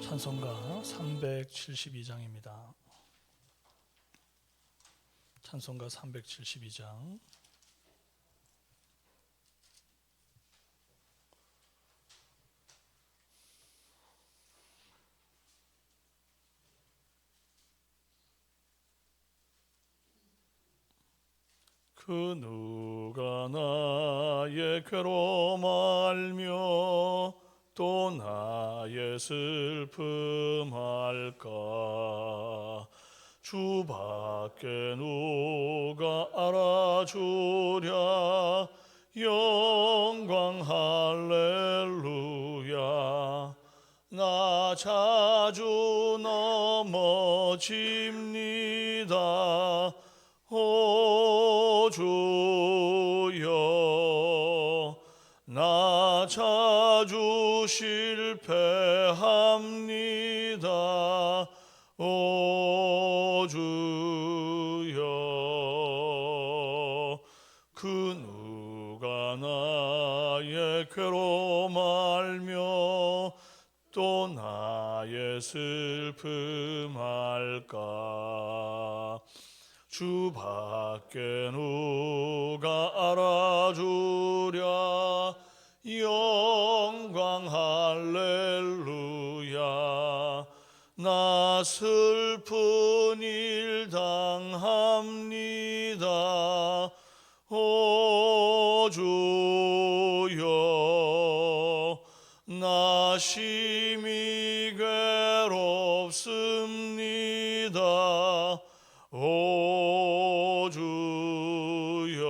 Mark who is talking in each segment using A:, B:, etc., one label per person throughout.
A: 찬송가 372장입니다. 찬송가 372장. 그 누가 나의 괴로움 알며 또 나의 슬픔 알까? 주밖에 누가 알아주랴. 영광 할렐루야. 나 자주 넘어집니다. 오 주여, 나 자주 실패합니다. 오 주여, 그 누가 나의 괴로움 알며 또 나의 슬픔 알까? 주밖에 누가 알아주랴. 영광 할렐루야. 나 슬픈 일 당합니다. 오 주여, 나 심히 괴롭습니다. 오 주여,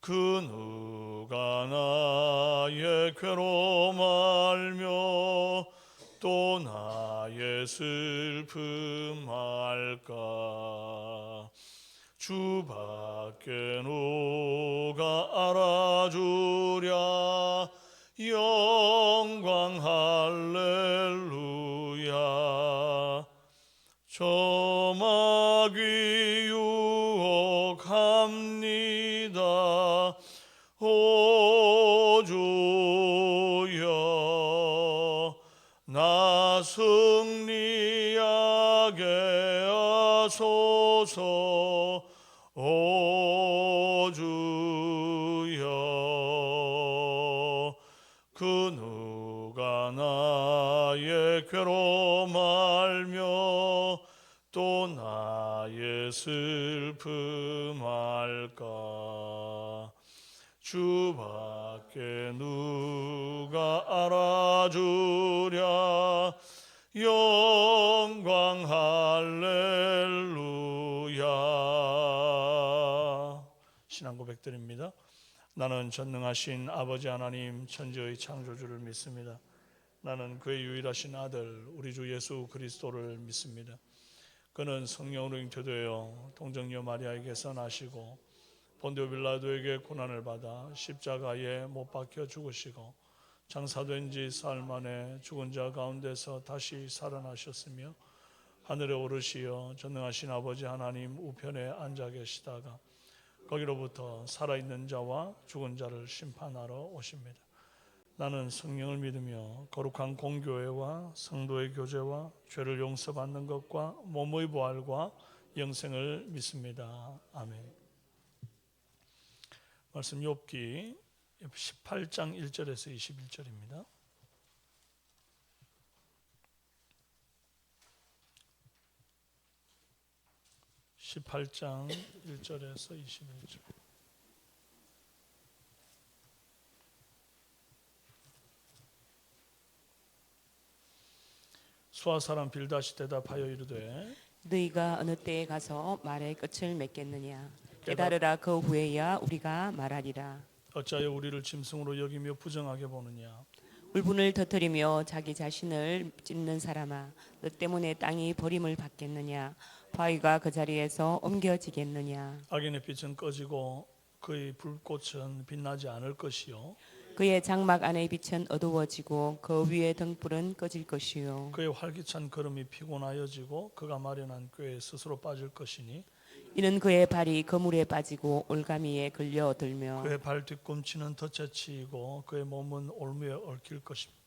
A: 그 누가 나의 괴로움 알며 또 나의 슬픔 알까? 주밖에 누가 알아주랴. 영광 할렐루야. 저마귀 유혹합니다. 오 주여, 나 승리하게 하소서. 오 주여, 그 누가 나의 괴로움 알며 또 나의 슬픔 알까? 주밖에 누가 알아주랴. 영광 할렐루야. 신앙 고백드립니다. 나는 전능하신 아버지 하나님 천지의 창조주를 믿습니다. 나는 그의 유일하신 아들 우리 주 예수 그리스도를 믿습니다. 그는 성령으로 잉태되어 동정녀 마리아에게서 나시고 본디오 빌라도에게 고난을 받아 십자가에 못 박혀 죽으시고 장사된 지 사흘 만에 죽은 자 가운데서 다시 살아나셨으며 하늘에 오르시어 전능하신 아버지 하나님 우편에 앉아 계시다가 거기로부터 살아있는 자와 죽은 자를 심판하러 오십니다. 나는 성령을 믿으며 거룩한 공교회와 성도의 교제와 죄를 용서받는 것과 몸의 부활과 영생을 믿습니다. 아멘. 말씀 욥기 18장 1절에서 21절입니다. 18장 1절에서 21절. 수아 사람 빌닷이 대답하여 이르되
B: 너희가 어느 때에 가서 말의 끝을 맺겠느냐? 깨달으라. 그 후에야 우리가 말하리라.
A: 어찌하여 우리를 짐승으로 여기며 부정하게 보느냐?
B: 울분을 터뜨리며 자기 자신을 찢는 사람아, 너 때문에 땅이 버림을 받겠느냐? 바위가 그 자리에서 옮겨지겠느냐?
A: 악인의 빛은 꺼지고 그의 불꽃은 빛나지 않을 것이요
B: 그의 장막 안의 빛은 어두워지고 그 위의 등불은 꺼질 것이요
A: 그의 활기찬 걸음이 피곤하여지고 그가 마련한 꾀에 스스로 빠질 것이니
B: 이는 그의 발이 그물에 빠지고 올가미에 걸려들며
A: 그의 발 뒤꿈치는 덫에 치이고 그의 몸은 올무에 얽힐 것입니다.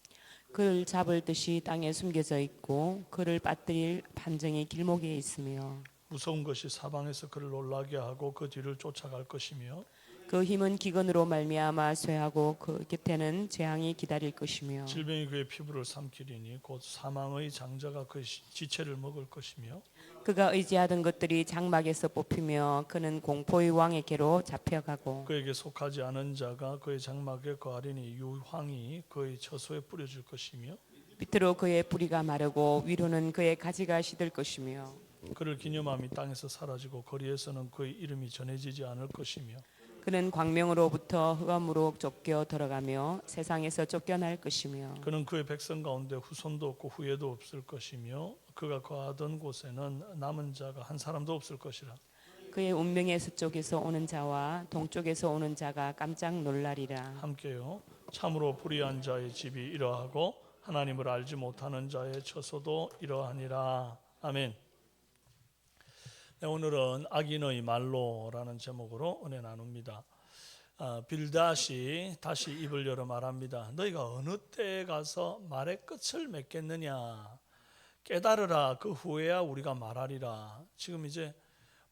B: 그를 잡을 듯이 땅에 숨겨져 있고 그를 빠뜨릴 반정이 길목에 있으며
A: 무서운 것이 사방에서 그를 놀라게 하고 그 뒤를 쫓아갈 것이며
B: 그 힘은 기근으로 말미암아 쇠하고 그 곁에는 재앙이 기다릴 것이며
A: 질병이 그의 피부를 삼키리니 곧 사망의 장자가 그의 지체를 먹을 것이며
B: 그가 의지하던 것들이 장막에서 뽑히며 그는 공포의 왕에게로 잡혀가고
A: 그에게 속하지 않은 자가 그의 장막에 거하리니 유황이 그의 처소에 뿌려질 것이며
B: 밑으로 그의 뿌리가 마르고 위로는 그의 가지가 시들 것이며
A: 그를 기념함이 땅에서 사라지고 거리에서는 그의 이름이 전해지지 않을 것이며
B: 그는 광명으로부터 흑암으로 쫓겨 들어가며 세상에서 쫓겨날 것이며
A: 그는 그의 백성 가운데 후손도 없고 후예도 없을 것이며 그가 거하던 곳에는 남은 자가 한 사람도 없을 것이라.
B: 그의 운명의 서쪽에서 오는 자와 동쪽에서 오는 자가 깜짝 놀라리라.
A: 함께요. 참으로 불의한 자의 집이 이러하고 하나님을 알지 못하는 자의 처소도 이러하니라. 아멘. 네, 오늘은 악인의 말로라는 제목으로 은혜 나눕니다. 빌닷이 다시 입을 열어 말합니다. 너희가 어느 때에 가서 말의 끝을 맺겠느냐. 깨달으라. 그 후에야 우리가 말하리라. 지금 이제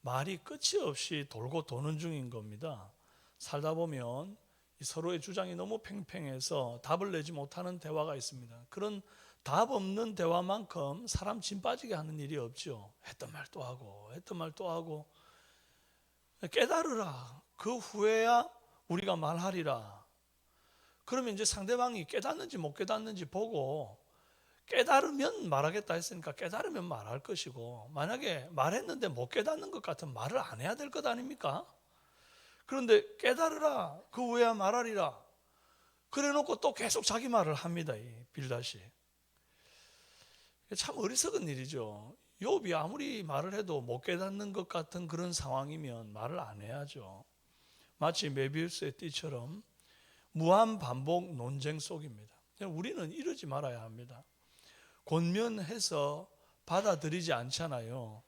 A: 말이 끝이 없이 돌고 도는 중인 겁니다. 살다 보면 서로의 주장이 너무 팽팽해서 답을 내지 못하는 대화가 있습니다. 그런 답 없는 대화만큼 사람 진 빠지게 하는 일이 없죠. 했던 말 또 하고 했던 말 또 하고. 깨달으라. 그 후에야 우리가 말하리라. 그러면 이제 상대방이 깨닫는지 못 깨닫는지 보고 깨달으면 말하겠다 했으니까 깨달으면 말할 것이고, 만약에 말했는데 못 깨닫는 것 같으면 말을 안 해야 될 것 아닙니까? 그런데 깨달으라. 그 후에야 말하리라. 그래놓고 또 계속 자기 말을 합니다. 이 빌닷이. 참 어리석은 일이죠. 욥이 아무리 말을 해도 못 깨닫는 것 같은 그런 상황이면 말을 안 해야죠. 마치 메비우스의 띠처럼 무한 반복 논쟁 속입니다. 우리는 이러지 말아야 합니다. 권면해서 받아들이지 않잖아요.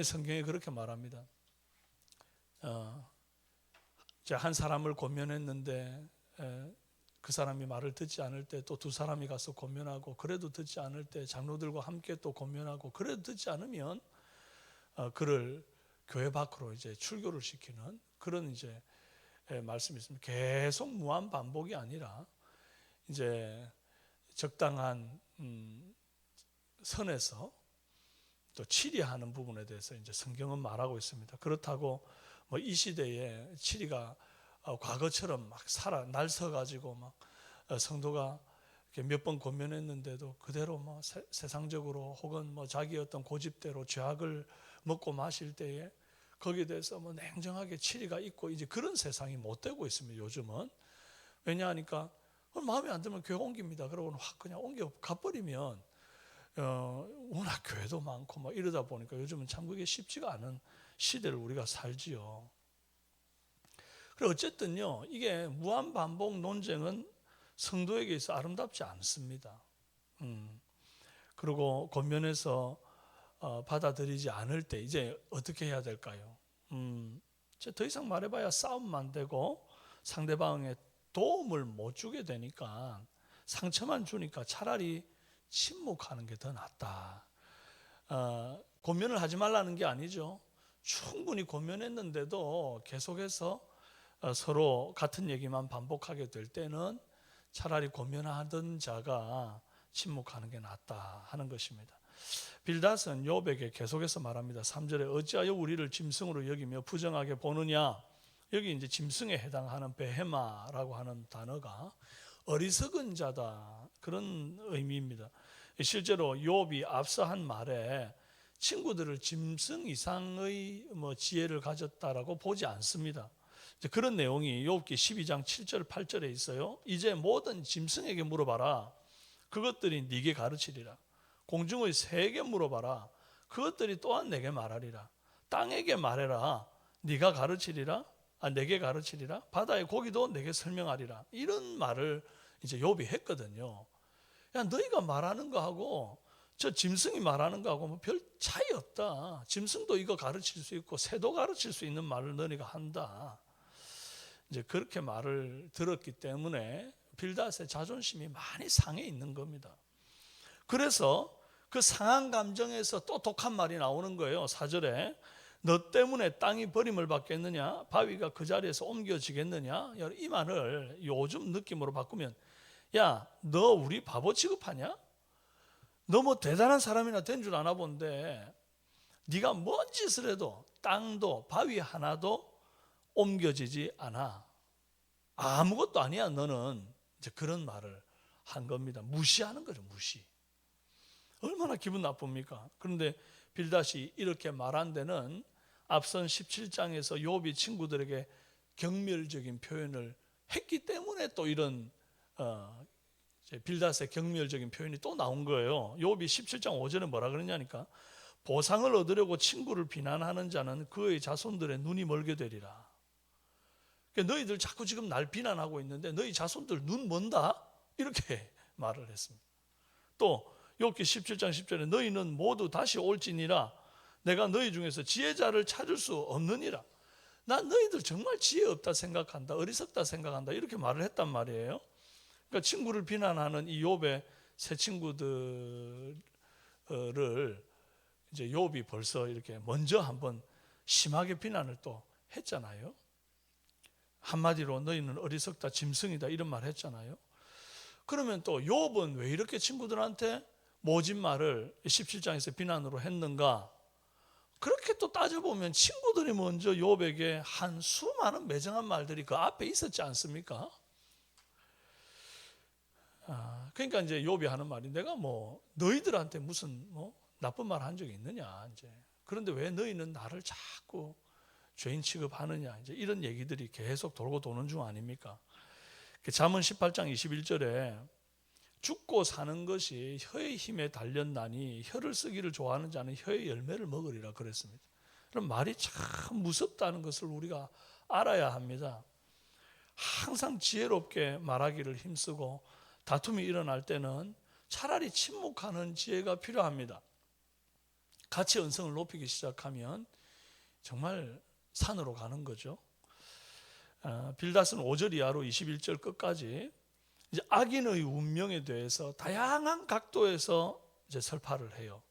A: 성경에 그렇게 말합니다. 한 사람을 권면했는데 그 사람이 말을 듣지 않을 때 또 두 사람이 가서 권면하고, 그래도 듣지 않을 때 장로들과 함께 또 권면하고, 그래도 듣지 않으면 그를 교회 밖으로 이제 출교를 시키는 그런 이제 말씀이 있습니다. 계속 무한 반복이 아니라 이제 적당한 선에서 또 치리하는 부분에 대해서 이제 성경은 말하고 있습니다. 그렇다고 뭐 이 시대에 치리가 과거처럼 막 날서 가지고 막 성도가 몇 번 권면했는데도 그대로 뭐 세상적으로 혹은 뭐 자기 어떤 고집대로 죄악을 먹고 마실 때에 거기에 대해서 뭐 냉정하게 치리가 있고, 이제 그런 세상이 못 되고 있습니다. 요즘은. 왜냐하니까 마음에 안 들면 교회 옮깁니다. 그러고는 확 그냥 옮겨 가버리면 워낙 교회도 많고 막 이러다 보니까 요즘은 참 그게 쉽지가 않은 시대를 우리가 살지요. 그리고 어쨌든요, 이게 무한 반복 논쟁은 성도에게 있어 아름답지 않습니다. 그리고 권면해서 받아들이지 않을 때 이제 어떻게 해야 될까요? 더 이상 말해봐야 싸움만 되고 상대방의 도움을 못 주게 되니까, 상처만 주니까 차라리 침묵하는 게 더 낫다. 권면을 하지 말라는 게 아니죠. 충분히 권면했는데도 계속해서 서로 같은 얘기만 반복하게 될 때는 차라리 권면하던 자가 침묵하는 게 낫다 하는 것입니다. 빌닷은 욥에게 계속해서 말합니다. 3절에 어찌하여 우리를 짐승으로 여기며 부정하게 보느냐. 여기 이제 짐승에 해당하는 베헤마라고 하는 단어가 어리석은 자다, 그런 의미입니다. 실제로 욥이 앞서 한 말에 친구들을 짐승 이상의 지혜를 가졌다라고 보지 않습니다. 그런 내용이 욥기 12장 7절 8절에 있어요. 이제 모든 짐승에게 물어봐라. 그것들이 네게 가르치리라. 공중의 새에게 물어봐라. 그것들이 또한 내게 말하리라. 땅에게 말해라. 네가 가르치리라. 내게 가르치리라. 바다의 고기도 내게 설명하리라. 이런 말을 이제 욥이 했거든요. 야, 너희가 말하는 거하고 저 짐승이 말하는 거하고 뭐 별 차이 없다. 짐승도 이거 가르칠 수 있고 새도 가르칠 수 있는 말을 너희가 한다. 이제 그렇게 말을 들었기 때문에 빌닷의 자존심이 많이 상해 있는 겁니다. 그래서 그 상한 감정에서 또 독한 말이 나오는 거예요. 4절에 너 때문에 땅이 버림을 받겠느냐, 바위가 그 자리에서 옮겨지겠느냐. 이 말을 요즘 느낌으로 바꾸면, 야, 너 우리 바보 취급하냐? 너 뭐 대단한 사람이나 된 줄 아나 본데 네가 뭔 짓을 해도 땅도 바위 하나도 옮겨지지 않아. 아무것도 아니야 너는. 이제 그런 말을 한 겁니다. 무시하는 거죠. 무시. 얼마나 기분 나쁩니까? 그런데 빌닷이 이렇게 말한 데는 앞선 17장에서 욥이 친구들에게 경멸적인 표현을 했기 때문에 또 이런 빌닷의 경멸적인 표현이 또 나온 거예요. 욥이 17장 5절에 뭐라 그러냐니까, 보상을 얻으려고 친구를 비난하는 자는 그의 자손들의 눈이 멀게 되리라. 그러니까 너희들 자꾸 지금 날 비난하고 있는데 너희 자손들 눈 먼다? 이렇게 말을 했습니다. 또 욥기 17장 10절에 너희는 모두 다시 올지니라 내가 너희 중에서 지혜자를 찾을 수 없느니라. 난 너희들 정말 지혜 없다 생각한다, 어리석다 생각한다, 이렇게 말을 했단 말이에요. 그러니까 친구를 비난하는 이 욥의 새 친구들을 이제 욥이 벌써 이렇게 먼저 한번 심하게 비난을 또 했잖아요. 한마디로 너희는 어리석다, 짐승이다, 이런 말 했잖아요. 그러면 또 욥은 왜 이렇게 친구들한테 모진 말을 17장에서 비난으로 했는가? 그렇게 또 따져보면 친구들이 먼저 욥에게 한 수많은 매정한 말들이 그 앞에 있었지 않습니까? 그러니까 이제 욥이 하는 말이, 내가 뭐 너희들한테 무슨 나쁜 말 한 적이 있느냐, 이제. 그런데 왜 너희는 나를 자꾸 죄인 취급하느냐, 이제 이런 얘기들이 계속 돌고 도는 중 아닙니까? 잠언 18장 21절에 죽고 사는 것이 혀의 힘에 달렸나니 혀를 쓰기를 좋아하는 자는 혀의 열매를 먹으리라 그랬습니다. 그럼 말이 참 무섭다는 것을 우리가 알아야 합니다. 항상 지혜롭게 말하기를 힘쓰고 다툼이 일어날 때는 차라리 침묵하는 지혜가 필요합니다. 같이 언성을 높이기 시작하면 정말 산으로 가는 거죠. 빌닷은 5절 이하로 21절 끝까지 이제 악인의 운명에 대해서 다양한 각도에서 이제 설파를 해요.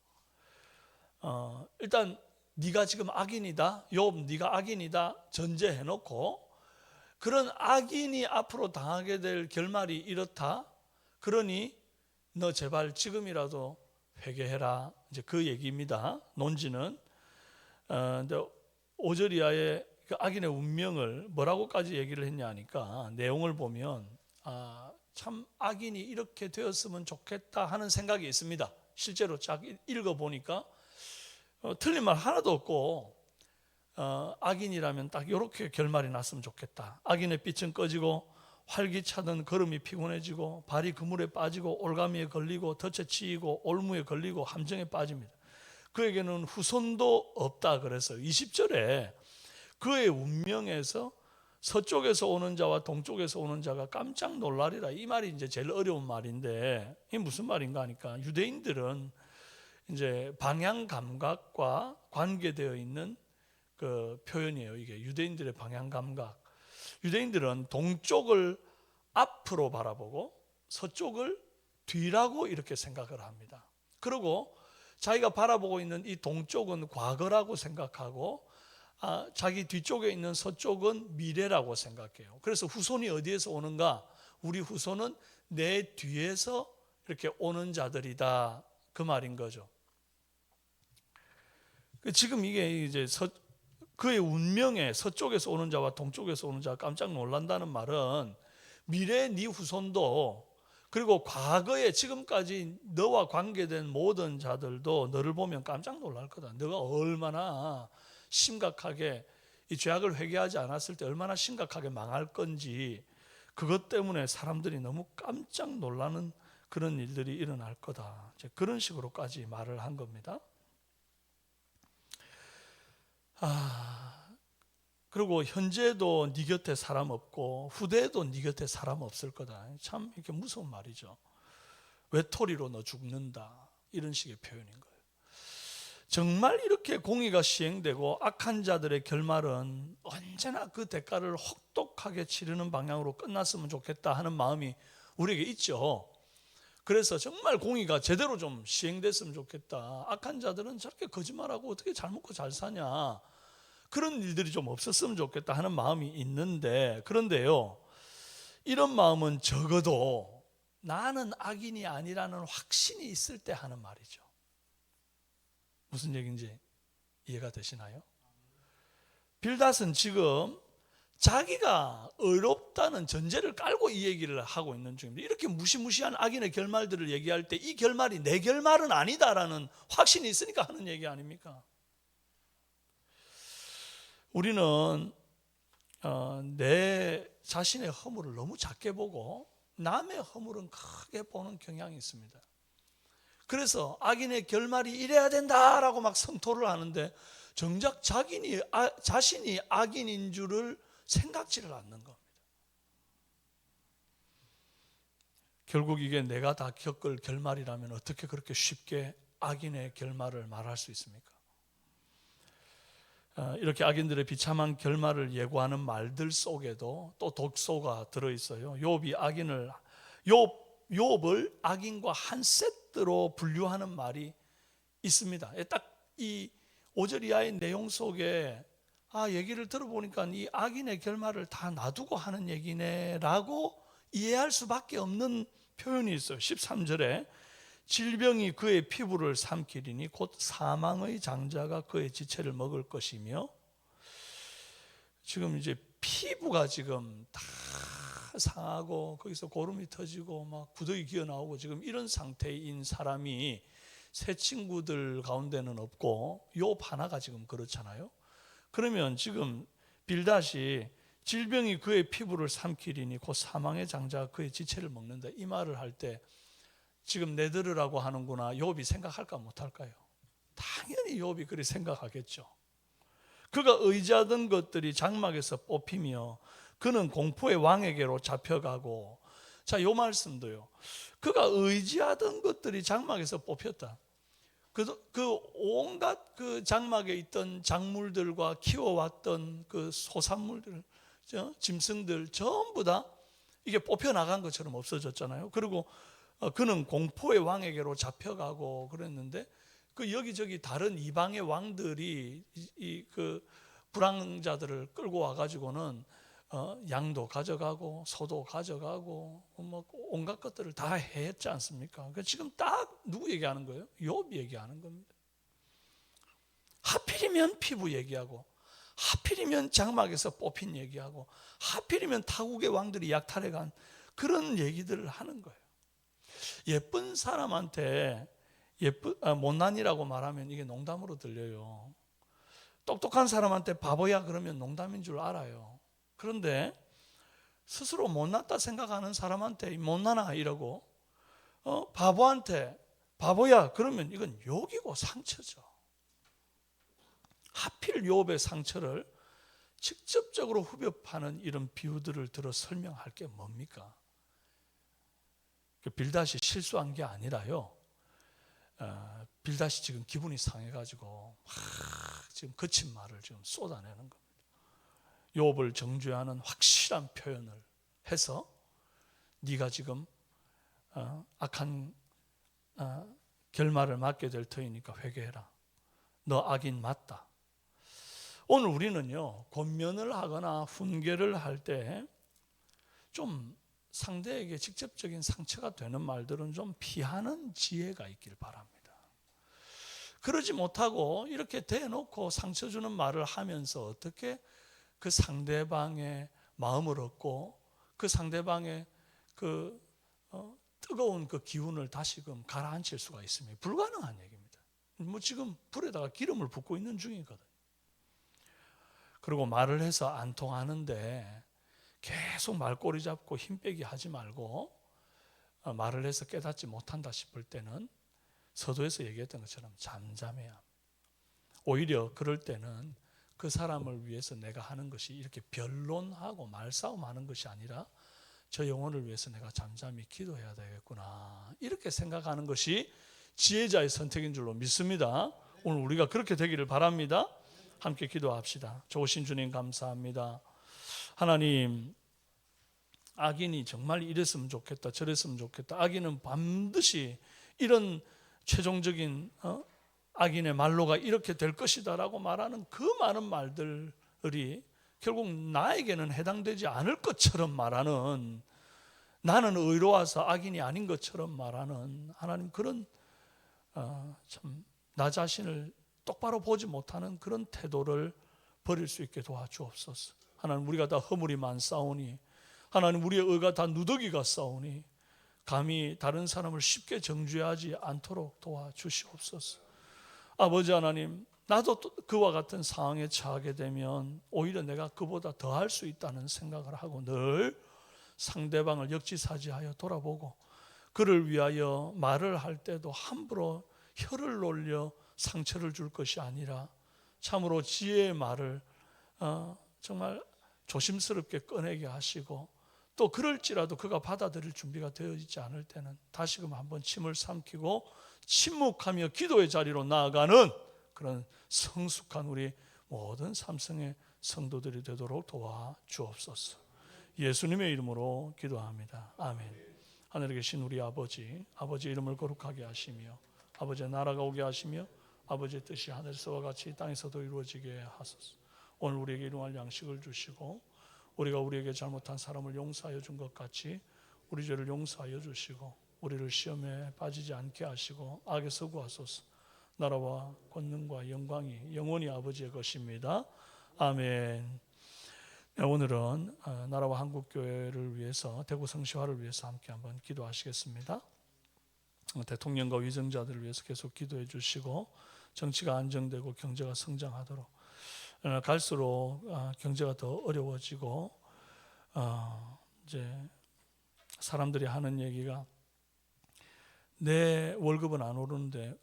A: 일단 네가 지금 악인이다, 욥 네가 악인이다 전제해놓고, 그런 악인이 앞으로 당하게 될 결말이 이렇다. 그러니 너 제발 지금이라도 회개해라. 이제 그 얘기입니다. 논지는. 근데 5절 이하의 그 악인의 운명을 뭐라고까지 얘기를 했냐 하니까, 내용을 보면 참 악인이 이렇게 되었으면 좋겠다 하는 생각이 있습니다. 실제로 쫙 읽어보니까 틀린 말 하나도 없고, 악인이라면 딱 이렇게 결말이 났으면 좋겠다. 악인의 빛은 꺼지고 활기차던 걸음이 피곤해지고 발이 그물에 빠지고 올가미에 걸리고 덫에 치이고 올무에 걸리고 함정에 빠집니다. 그에게는 후손도 없다. 그래서 20절에 그의 운명에서 서쪽에서 오는 자와 동쪽에서 오는 자가 깜짝 놀라리라. 이 말이 이제 제일 어려운 말인데, 이게 무슨 말인가 하니까, 유대인들은 이제 방향 감각과 관계되어 있는 그 표현이에요. 이게 유대인들의 방향 감각. 유대인들은 동쪽을 앞으로 바라보고 서쪽을 뒤라고 이렇게 생각을 합니다. 그리고 자기가 바라보고 있는 이 동쪽은 과거라고 생각하고 자기 뒤쪽에 있는 서쪽은 미래라고 생각해요. 그래서 후손이 어디에서 오는가? 우리 후손은 내 뒤에서 이렇게 오는 자들이다, 그 말인 거죠. 지금 이게 이제 그의 운명에 서쪽에서 오는 자와 동쪽에서 오는 자가 깜짝 놀란다는 말은, 미래의 네 후손도 그리고 과거에 지금까지 너와 관계된 모든 자들도 너를 보면 깜짝 놀랄 거다. 너가 얼마나 심각하게 이 죄악을 회개하지 않았을 때 얼마나 심각하게 망할 건지, 그것 때문에 사람들이 너무 깜짝 놀라는 그런 일들이 일어날 거다. 그런 식으로까지 말을 한 겁니다. 그리고 현재도 네 곁에 사람 없고 후대에도 네 곁에 사람 없을 거다. 참 이렇게 무서운 말이죠. 외톨이로 너 죽는다, 이런 식의 표현인 거예요. 정말 이렇게 공의가 시행되고 악한 자들의 결말은 언제나 그 대가를 혹독하게 치르는 방향으로 끝났으면 좋겠다 하는 마음이 우리에게 있죠. 그래서 정말 공의가 제대로 좀 시행됐으면 좋겠다. 악한 자들은 저렇게 거짓말하고 어떻게 잘 먹고 잘 사냐. 그런 일들이 좀 없었으면 좋겠다 하는 마음이 있는데, 그런데요, 이런 마음은 적어도 나는 악인이 아니라는 확신이 있을 때 하는 말이죠. 무슨 얘기인지 이해가 되시나요? 빌닷은 지금 자기가 의롭다는 전제를 깔고 이 얘기를 하고 있는 중입니다. 이렇게 무시무시한 악인의 결말들을 얘기할 때 이 결말이 내 결말은 아니다라는 확신이 있으니까 하는 얘기 아닙니까? 우리는 내 자신의 허물을 너무 작게 보고 남의 허물은 크게 보는 경향이 있습니다. 그래서 악인의 결말이 이래야 된다라고 막 성토를 하는데 정작 자신이 악인인 줄을 생각지를 않는 겁니다. 결국 이게 내가 다 겪을 결말이라면 어떻게 그렇게 쉽게 악인의 결말을 말할 수 있습니까? 이렇게 악인들의 비참한 결말을 예고하는 말들 속에도 또 독소가 들어있어요. 욥을 악인과 한 세트로 분류하는 말이 있습니다. 딱 이 5절 이하의 내용 속에 얘기를 들어보니까 이 악인의 결말을 다 놔두고 하는 얘기네라고 이해할 수밖에 없는 표현이 있어요. 13절에 질병이 그의 피부를 삼키리니 곧 사망의 장자가 그의 지체를 먹을 것이며, 지금 이제 피부가 지금 다 상하고 거기서 고름이 터지고 막 구더기 기어 나오고 지금 이런 상태인 사람이 새 친구들 가운데는 없고 욥 하나가 지금 그렇잖아요. 그러면 지금 빌닷이 질병이 그의 피부를 삼키리니 곧 사망의 장자가 그의 지체를 먹는다, 이 말을 할 때 지금 내들으라고 하는구나, 욥이 생각할까 못할까요? 당연히 욥이 그리 생각하겠죠. 그가 의지하던 것들이 장막에서 뽑히며 그는 공포의 왕에게로 잡혀가고, 자, 요 말씀도요, 그가 의지하던 것들이 장막에서 뽑혔다. 그 온갖 그 장막에 있던 작물들과 키워왔던 그 소산물들, 짐승들 전부 다 이게 뽑혀 나간 것처럼 없어졌잖아요. 그리고 그는 공포의 왕에게로 잡혀가고 그랬는데, 그 여기저기 다른 이방의 왕들이 그 불황자들을 끌고 와가지고는 양도 가져가고 소도 가져가고 뭐 온갖 것들을 다 했지 않습니까? 그러니까 지금 딱 누구 얘기하는 거예요? 욥 얘기하는 겁니다. 하필이면 피부 얘기하고, 하필이면 장막에서 뽑힌 얘기하고, 하필이면 타국의 왕들이 약탈해간 그런 얘기들을 하는 거예요. 예쁜 사람한테 못난이라고 말하면 이게 농담으로 들려요. 똑똑한 사람한테 바보야 그러면 농담인 줄 알아요. 그런데 스스로 못났다 생각하는 사람한테 못나나 이러고, 바보한테 바보야 그러면 이건 욕이고 상처죠. 하필 욥의 상처를 직접적으로 후벼파는 이런 비유들을 들어 설명할 게 뭡니까? 빌닷이 실수한 게 아니라요, 빌닷이 지금 기분이 상해가지고 지금 거친 말을 지금 쏟아내는 겁니다. 욥을 정죄하는 확실한 표현을 해서 네가 지금 악한 결말을 맞게 될 터이니까 회개해라. 너 악인 맞다. 오늘 우리는요, 권면을 하거나 훈계를 할 때 좀 상대에게 직접적인 상처가 되는 말들은 좀 피하는 지혜가 있길 바랍니다. 그러지 못하고 이렇게 대놓고 상처 주는 말을 하면서 어떻게 그 상대방의 마음을 얻고 그 상대방의 그 뜨거운 그 기운을 다시금 가라앉힐 수가 있습니다. 불가능한 얘기입니다. 뭐 지금 불에다가 기름을 붓고 있는 중이거든요. 그리고 말을 해서 안 통하는데 계속 말꼬리 잡고 힘 빼기 하지 말고, 말을 해서 깨닫지 못한다 싶을 때는 서두에서 얘기했던 것처럼 잠잠해야 합니다. 오히려 그럴 때는 그 사람을 위해서 내가 하는 것이 이렇게 변론하고 말싸움하는 것이 아니라 저 영혼을 위해서 내가 잠잠히 기도해야 되겠구나, 이렇게 생각하는 것이 지혜자의 선택인 줄로 믿습니다. 오늘 우리가 그렇게 되기를 바랍니다. 함께 기도합시다. 좋으신 주님 감사합니다. 하나님, 악인이 정말 이랬으면 좋겠다, 저랬으면 좋겠다. 악인은 반드시 이런 최종적인 악인의 말로가 이렇게 될 것이다라고 말하는 그 많은 말들이 결국 나에게는 해당되지 않을 것처럼 말하는, 나는 의로워서 악인이 아닌 것처럼 말하는 하나님, 그런 참 나 자신을 똑바로 보지 못하는 그런 태도를 버릴 수 있게 도와주옵소서. 하나님, 우리가 다 허물이 많사오니, 하나님, 우리의 의가 다 누더기가 싸우니 감히 다른 사람을 쉽게 정죄하지 않도록 도와주시옵소서. 아버지 하나님, 나도 그와 같은 상황에 처하게 되면 오히려 내가 그보다 더 할 수 있다는 생각을 하고 늘 상대방을 역지사지하여 돌아보고, 그를 위하여 말을 할 때도 함부로 혀를 놀려 상처를 줄 것이 아니라 참으로 지혜의 말을 정말 조심스럽게 꺼내게 하시고, 또 그럴지라도 그가 받아들일 준비가 되어 있지 않을 때는 다시금 한번 침을 삼키고 침묵하며 기도의 자리로 나아가는 그런 성숙한 우리 모든 삼성의 성도들이 되도록 도와주옵소서. 예수님의 이름으로 기도합니다. 아멘. 하늘에 계신 우리 아버지, 아버지의 이름을 거룩하게 하시며 아버지의 나라가 오게 하시며 아버지의 뜻이 하늘에서와 같이 땅에서도 이루어지게 하소서. 오늘 우리에게 일용할 양식을 주시고 우리가 우리에게 잘못한 사람을 용서하여 준 것 같이 우리 죄를 용서하여 주시고 우리를 시험에 빠지지 않게 하시고 악에서 구하소서. 나라와 권능과 영광이 영원히 아버지의 것입니다. 아멘. 오늘은 나라와 한국교회를 위해서, 대구 성시화를 위해서 함께 한번 기도하시겠습니다. 대통령과 위정자들을 위해서 계속 기도해 주시고 정치가 안정되고 경제가 성장하도록. 갈수록 경제가 더 어려워지고 이제 사람들이 하는 얘기가 내 월급은 안 오르는데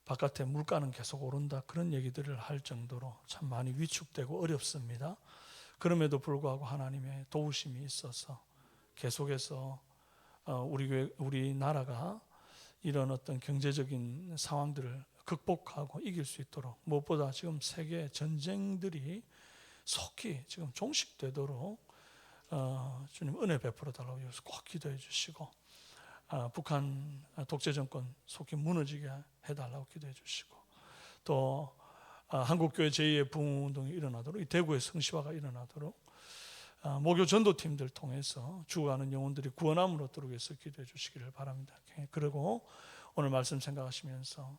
A: 바깥에 물가는 계속 오른다, 그런 얘기들을 할 정도로 참 많이 위축되고 어렵습니다. 그럼에도 불구하고 하나님의 도우심이 있어서 계속해서 우리 나라가 이런 어떤 경제적인 상황들을 극복하고 이길 수 있도록, 무엇보다 지금 세계 전쟁들이 속히 지금 종식되도록 주님 은혜 베풀어 달라고 해서 꼭 기도해 주시고, 북한 독재 정권 속히 무너지게 해달라고 기도해 주시고, 또 한국교회 제2의 부흥운동이 일어나도록, 이 대구의 성시화가 일어나도록 모교 전도팀들 통해서 죽어가는 영혼들이 구원함을 얻도록 해서 기도해 주시기를 바랍니다. 그리고 오늘 말씀 생각하시면서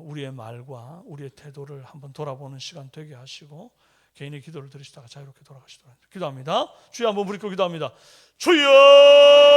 A: 우리의 말과 우리의 태도를 한번 돌아보는 시간 되게 하시고 개인의 기도를 드리시다가 자유롭게 돌아가시도록 기도합니다. 주여 한번 부르짖고 기도합니다. 주여!